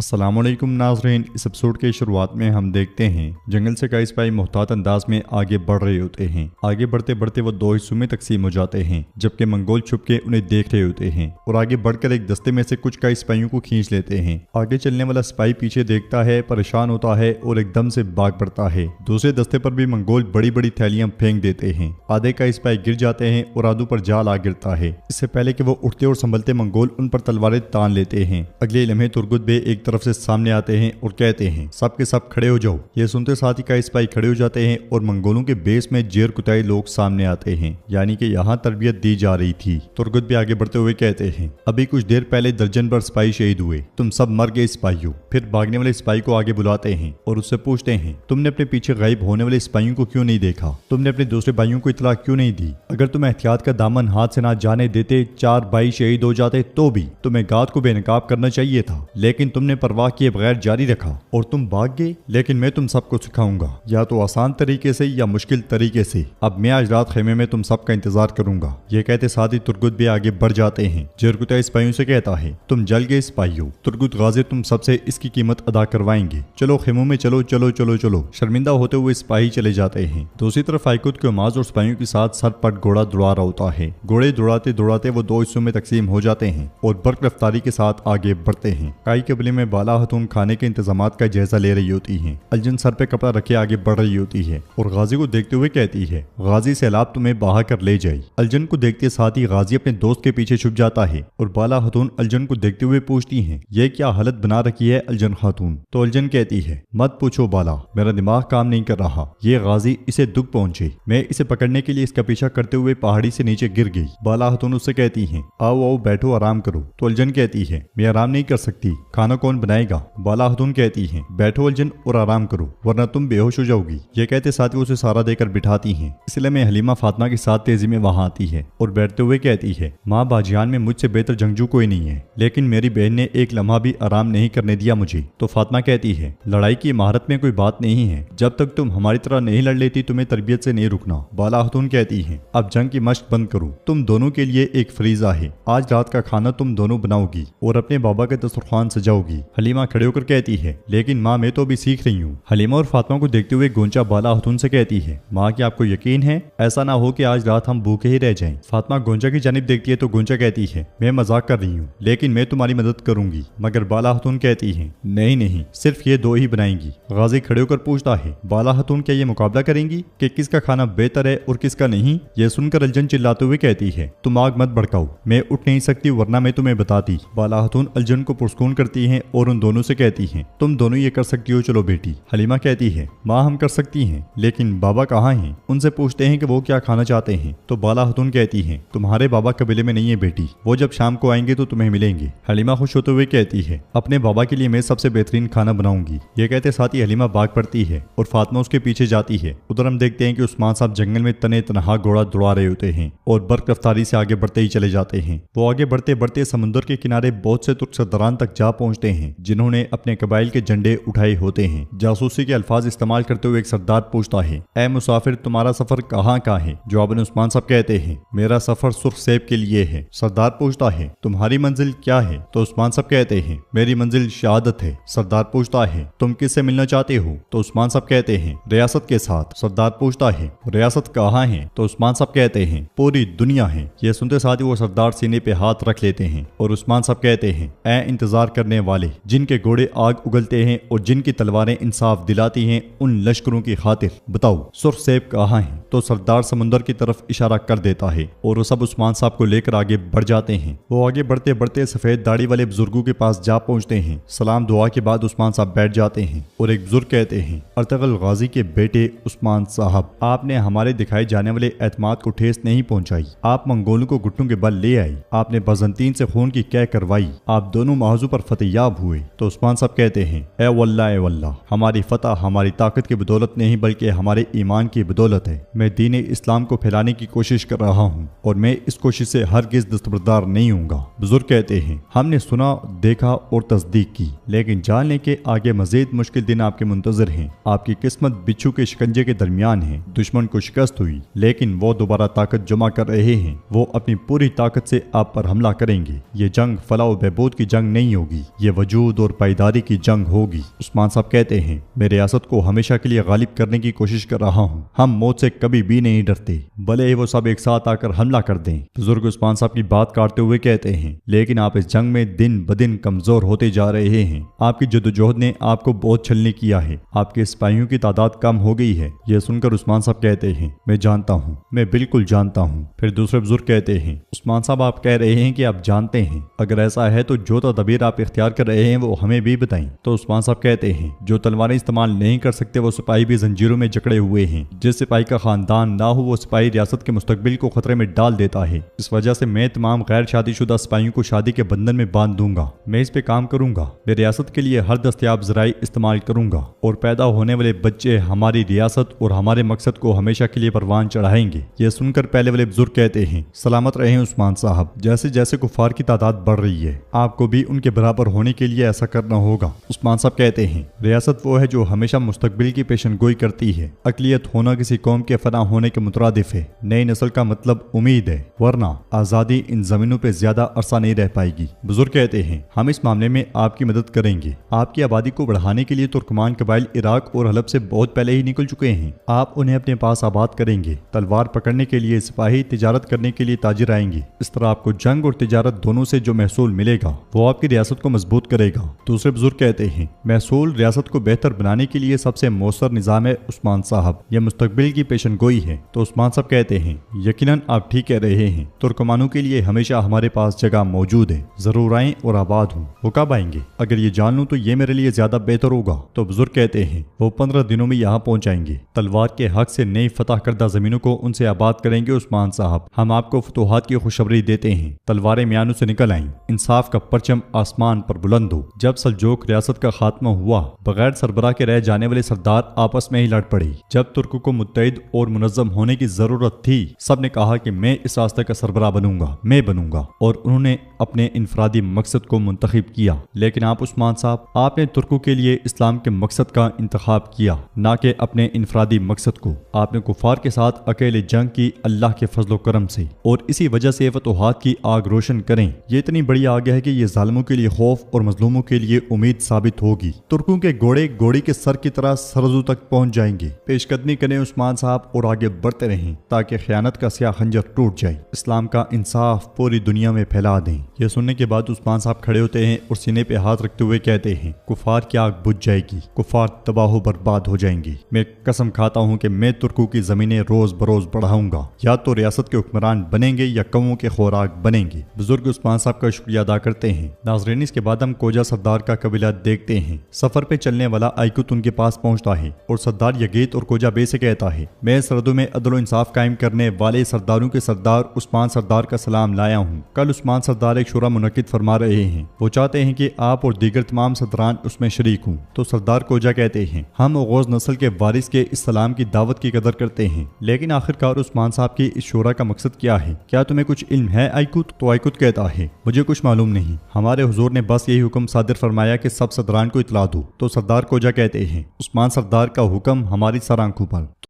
अस्सलामुअलैकुम नाज़रीन, इस एपिसोड के शुरुआत में हम देखते हैं जंगल से कई सिपाही मोहतात अंदाज में आगे बढ़ रहे होते हैं। आगे बढ़ते बढ़ते वो दो हिस्सों में तकसीम हो जाते हैं, जबकि मंगोल छुप के उन्हें देख रहे होते हैं और आगे बढ़कर एक दस्ते में से कुछ कई सिपाहियों को खींच लेते हैं। आगे चलने वाला सिपाही पीछे देखता है, परेशान होता है और एकदम से भाग पड़ता है। दूसरे दस्ते पर भी मंगोल बड़ी बड़ी थैलियां फेंक देते हैं। आधे कई सिपाही गिर जाते हैं और आधों पर जाल आ गिरता है। इससे पहले कि वो उठते और संभलते मंगोल उन पर तलवारें तान लेते हैं। अगले लम्हे तुर्गुत बे एक तरफ से सामने आते हैं और कहते हैं, सब के सब खड़े हो जाओ। ये सुनते साथ ही कई सिपाही खड़े हो जाते हैं और मंगोलों के बेस में जेर कुताई लोग सामने आते हैं, यानी कि यहाँ तरबियत दी जा रही थी। तुर्गुत बे आगे बढ़ते हुए कहते हैं, अभी कुछ देर पहले दर्जन भर सिपाही शहीद हुए, तुम सब मर गए सिपाहियों। फिर भागने वाले सिपाही को आगे बुलाते हैं और उससे पूछते हैं, तुमने अपने पीछे गायब होने वाले सिपाहियों को क्यों नहीं देखा? तुमने अपने दूसरे भाइयों को इतला क्यों नहीं दी? अगर तुम एहतियात का दामन हाथ से ना जाने देते, 4 भाई शहीद हो जाते तो भी तुम्हें गात को बेनकाब करना चाहिए था, लेकिन तुमने परवाह किए बगैर जारी रखा और तुम भाग गए। लेकिन मैं तुम सबको सिखाऊंगा, या तो आसान तरीके से या मुश्किल तरीके से। अब मैं आज रात खेमे में तुम सबका इंतजार करूंगा। ये कहते साथ ही तुर्गुत भी आगे बढ़ जाते हैं। जेरकुताई सिपाहियों से कहता है, तुम जल गए सिपाहियों, तुर्गुत गाजी तुम सबसे इसकी कीमत अदा करवाएंगे। चलो खेमों में चलो चलो चलो चलो। शर्मिंदा होते हुए सिपाही चले जाते हैं। दूसरी तरफ आइकुत के माज और सिपाहियों के साथ सर पट घोड़ा दौड़ा रहा होता है। घोड़े दौड़ाते दौड़ाते वो दो हिस्सों में तकसीम हो जाते हैं और बर्क रफ्तारी के साथ आगे बढ़ते हैं। काई कबीले में बाला हतून खाने के इंतजामात का जायजा ले रही होती है। अलजन सर पे कपड़ा रखे आगे बढ़ रही होती है और गाजी को देखते हुए कहती है, गाजी सैलाब तुम्हें बहा कर ले जाए। अलजन को देखते साथ ही गाजी अपने दोस्त के पीछे छुप जाता है और बाला हतून अलजन को देखते हुए पूछती है, ये क्या हालत बना रखी है अलजन खातून? तो अलजन कहती है, मत पूछो बाला, मेरा दिमाग काम नहीं कर रहा। ये गाजी इसे दुख पहुंचे, मैं इसे पकड़ने के लिए इसका पीछा करते हुए पहाड़ी से नीचे गिर गई। बाला हतून उससे कहती है, आओ आओ बैठो आराम करो। तो अलजन कहती है, मैं आराम नहीं कर सकती, खाना कौन बनाएगा? बाला हतून कहती है, बैठो अलजन और आराम करो वरना तुम बेहोश हो जाओगी। ये कहते साथ ही उसे सहारा देकर बिठाती हैं। इसलिए में हलीमा फातिमा के साथ तेजी में वहां आती है और बैठते हुए कहती है, माँ बाजियान में मुझसे बेहतर जंगजू कोई नहीं है, लेकिन मेरी बहन ने एक लम्हा भी आराम नहीं करने दिया मुझे। तो फातिमा कहती है, लड़ाई की महारत में कोई बात नहीं है, जब तक तुम हमारी तरह नहीं लड़ लेती तुम्हें तरबियत से नहीं रुकना। बाला हतून कहती है, अब जंग की मश्क बंद करो, तुम दोनों के लिए एक फरीजा है, आज रात का खाना तुम दोनों बनाओगी और अपने बाबा के दस्तरखान सजाओगी। हलीमा खड़े होकर कहती है, लेकिन माँ मैं तो अभी सीख रही हूँ। हलीमा और फातिमा को देखते हुए गोंचा बाला हतून से कहती है, माँ क्या आपको यकीन है? ऐसा ना हो कि आज रात हम भूखे ही रह जाएं। फातिमा गोंचा की जानिब देखती है तो गोंचा कहती है, मैं मजाक कर रही हूँ, लेकिन मैं तुम्हारी मदद करूंगी। मगर बाला हतून कहती है, नहीं नहीं, सिर्फ ये दो ही बनाएंगी। गाजी खड़े होकर पूछता है, बाला हतून क्या ये मुकाबला करेंगी कि किसका खाना बेहतर है और किसका नहीं? ये सुनकर अलजन चिल्लाते हुए कहती है, तुम आग मत भड़काओ, मैं उठ नहीं सकती वरना मैं तुम्हें बताती। बाला हतून अलजन को पुरस्कून करती है और उन दोनों से कहती है, तुम दोनों ये कर सकती हो, चलो बेटी। हलीमा कहती है, माँ हम कर सकती हैं, लेकिन बाबा कहाँ हैं? उनसे पूछते हैं कि वो क्या खाना चाहते हैं। तो बाला हतून कहती है, तुम्हारे बाबा कबीले में नहीं है बेटी, वो जब शाम को आएंगे तो तुम्हें मिलेंगे। हलीमा खुश होते हुए कहती है, अपने बाबा के लिए मैं सबसे बेहतरीन खाना बनाऊंगी। ये कहते साथ ही हलीमा भाग पड़ती है और फातिमा उसके पीछे जाती है। उधर हम देखते हैं कि उस्मान साहब जंगल में तने तनहा घोड़ा दौड़ा रहे होते हैं और बर्क रफ्तारी से आगे बढ़ते ही चले जाते हैं। वो आगे बढ़ते बढ़ते समुद्र के किनारे बहुत से तुर्क सरदारान तक जा पहुंचते हैं, जिन्होंने अपने कबाइल के झंडे उठाए होते हैं। जासूसी के अल्फाज इस्तेमाल करते हुए एक सरदार पूछता है, ए मुसाफिर तुम्हारा सफर कहाँ का है? जवाब में उस्मान साहब कहते हैं, मेरा सफर सुर्ख सेब के लिए है। सरदार पूछता है, तुम्हारी मंजिल क्या है? तो उस्मान साहब कहते हैं, मेरी मंजिल शहादत है। सरदार पूछता है, तुम किससे मिलना चाहते हो? तो उस्मान साहब कहते हैं, रियासत के साथ। सरदार पूछता है, रियासत कहाँ है? तो उस्मान साहब कहते हैं, पूरी दुनिया है। यह सुनते साथ ही वो सरदार सीने पे हाथ रख लेते हैं और उस्मान साहब कहते हैं, ए इंतजार करने वाले, जिनके घोड़े आग उगलते हैं और जिनकी तलवारें इंसाफ दिलाती हैं, उन लश्करों की खातिर बताओ सुर्ख सेब कहाँ है? तो सरदार समुंदर की तरफ इशारा कर देता है और वो सब उस्मान साहब को लेकर आगे बढ़ जाते हैं। वो आगे बढ़ते बढ़ते सफेद दाढ़ी वाले बुजुर्गों के पास जा पहुंचते हैं। सलाम दुआ के बाद उस्मान साहब बैठ जाते हैं और एक बुजुर्ग कहते हैं, अर्तगल गाजी के बेटे उस्मान साहब, आपने हमारे दिखाए जाने वाले एतमाद को ठेस नहीं पहुंचाई। आप मंगोलों को घुटनों के बल ले आई, आपने बजंतीन से खून की कै करवाई, आप दोनों महजू पर फतेहयाब हुए। तो उस्मान साहब कहते हैं, ए वल्लाह हमारी फतह हमारी ताकत की बदौलत नहीं बल्कि हमारे ईमान की बदौलत है। मैं दीन इस्लाम को फैलाने की कोशिश कर रहा हूँ और मैं इस कोशिश से हरगिज दस्तबरदार नहीं हूँगा। बुजुर्ग कहते हैं, हमने सुना, देखा और तस्दीक की, लेकिन जान लें कि आगे मजीद मुश्किल दिन आपके मुंतजर हैं। आपकी किस्मत बिच्छू के शिकंजे के दरमियान है। दुश्मन को शिकस्त हुई, लेकिन वो दोबारा ताकत जमा कर रहे हैं। वो अपनी पूरी ताकत से आप पर हमला करेंगे। ये जंग फलाह व बहबूद की जंग नहीं होगी, ये वजूद और पायदारी की जंग होगी। उस्मान साहब कहते हैं, मैं रियासत को हमेशा के लिए गालिब करने की कोशिश कर रहा हूँ। हम मौत से कभी भी नहीं डरते, भले ही वो सब एक साथ आकर हमला कर दें। बुजुर्ग उस्मान साहब की बात काटते हुए कहते हैं, लेकिन आप इस जंग में दिन ब दिन कमजोर होते जा रहे हैं। आपकी जद्दोजहद ने आपको बहुत छलनी किया है। आपके सिपाहियों की तादाद कम हो गई है। यह सुनकर उस्मान साहब कहते हैं, मैं जानता हूँ, मैं बिल्कुल जानता हूँ। फिर दूसरे बुजुर्ग कहते हैं, उस्मान साहब आप कह रहे हैं कि आप जानते हैं, अगर ऐसा है तो जो तदबीर आप इख्तियार कर रहे हैं वो हमें भी बताएं। तो उस्मान साहब कहते हैं, जो तलवारें इस्तेमाल नहीं कर सकते वो सिपाही भी जंजीरों में जकड़े हुए हैं। जिस सिपाही का खानदान ना हो वो सिपाही रियासत के मुस्तकबिल को खतरे में डाल देता है। इस वजह से मैं तमाम गैर शादीशुदा सिपाहियों को शादी के बंधन में बांध दूंगा। मैं इस पे काम करूंगा। मैं रियासत के लिए हर दस्तयाब जराई इस्तेमाल करूंगा और पैदा होने वाले बच्चे हमारी रियासत और हमारे मकसद को हमेशा के लिए परवान चढ़ाएंगे। यह सुनकर पहले वाले बुजुर्ग कहते हैं, सलामत रहें उस्मान साहब। जैसे जैसे कुफार की तादाद बढ़ रही है, आपको भी उनके बराबर होने के लिए ऐसा करना होगा। उस्मान साहब कहते हैं, रियासत वो है जो हमेशा मुस्तकबिल की पेशनगोई करती है। अकलियत होना किसी कौम के फना होने के मुतरादिफ है। नई नस्ल का मतलब उम्मीद है, वरना आज़ादी इन जमीनों पे ज्यादा अरसा नहीं रह पाएगी। बुजुर्ग कहते हैं, हम इस मामले में आपकी मदद करेंगे। आपकी आबादी को बढ़ाने के लिए तुर्कमान कबाइल इराक और हलब से बहुत पहले ही निकल चुके हैं। आप उन्हें अपने पास आबाद करेंगे। तलवार पकड़ने के लिए सिपाही, तिजारत करने के लिए ताजिर आएंगे। इस तरह आपको जंग और तिजारत दोनों से जो महसूल मिलेगा वो आपकी रियासत को मजबूत करेगा। दूसरे बुजुर्ग कहते हैं, महसूल रियासत को बेहतर बनाने के लिए सबसे मौसर निजाम है उस्मान साहब। यह मुस्तकबिल की पेशनगोई है। तो उस्मान साहब कहते हैं, यकीनन आप ठीक कह रहे हैं। तुर्कमानों के लिए हमेशा हमारे पास जगह मौजूद है। जरूर आएं और आबाद हों। वो कब आएंगे? अगर ये जान लूं तो ये मेरे लिए ज्यादा बेहतर होगा। तो बुजुर्ग कहते हैं, वो 15 दिनों में यहाँ पहुंच जाएंगे। तलवार के हक से नई फतह करदा जमीनों को उनसे आबाद करेंगे। उस्मान साहब, हम आपको फतूहात की खुशखबरी देते हैं। तलवारें म्यानों से निकल आईं। इंसाफ का परचम आसमान पर बुलंद हो। जब सल्जूक रियासत का खात्मा हुआ, बगैर सरबराह के रह जाने वाले सरदार आपस में ही लड़ पड़े। जब तुर्कों को मुत्तहिद और मुनज़्ज़म होने की जरूरत थी, सब ने कहा कि मैं इस रास्ते का सरबराह बनूंगा, मैं बनूंगा, और उन्होंने अपने इनफरादी मकसद को मुंतखब किया। लेकिन आप उस्मान साहब, आपने तुर्कों के लिए इस्लाम के मकसद का इंतखाब किया, ना कि अपने इनफरादी मकसद को। आपने कुफार के साथ अकेले जंग की अल्लाह के फजलो करम से, और इसी वजह से फतूहात की आग रोशन करें। ये इतनी बड़ी आग है कि ये जालिमों के लिए खौफ और मजलूमों के लिए उम्मीद साबित होगी। तुर्कों के घोड़े घोड़ी के सर की तरह सरजू तक पहुंच जाएंगे। पेशकदमी करें उस्मान साहब और आगे बढ़ते रहें ताकि खयानत का स्याह खंजर टूट जाए। इस्लाम का इंसाफ पूरी दुनिया में फैला दें। यह सुनने के बाद उस्मान साहब खड़े होते हैं और सीने पे हाथ रखते हुए कहते हैं, कुफार की आग बुझ जाएगी, कुफार तबाह बर्बाद हो जाएंगी। मैं कसम खाता हूँ कि मैं तुर्कों की जमीनें रोज बरोज बढ़ाऊंगा। या तो रियासत के हुक्मरान बनेंगे या कौमों के खुराक बनेंगे। बुजुर्ग उस्मान साहब का शुक्रिया अदा करते हैं। नाज़रीन, इसके बाद हम कोजा सरदार का कबीला देखते हैं। सफर पे चलने वाला आइकुत उनके पास पहुंचता है और सरदार यगीत और कोजा बे से कहता है, मैं सरहदों में अदल इंसाफ कायम करने वाले सरदारों के सरदार उस्मान सरदार का सलाम लाया हूँ। कल उस्मान सरदार एक शुरा मुनक्किद फरमा रहे हैं। वो चाहते हैं कि आप और दीगर तमाम सरदारान उसमें शरीक हूँ। तो सरदार कोजा कहते हैं, हम ओगोज नस्ल के वारिस के इस सलाम की दावत की कदर करते हैं, लेकिन आखिरकार उस्मान साहब की इस शुरा का मकसद क्या है? क्या तुम्हें कुछ इल्म है आइकुत? तो आइकुत कहता है, मुझे कुछ मालूम नहीं। हमारे हुजूर ने बस यही हुक्म सादिर फरमाया कि सब सरदारान को इतला दो। तो सरदार कोजा कहते हैं, उस्मान सरदार का हुक्म हमारी सर आंखों पर।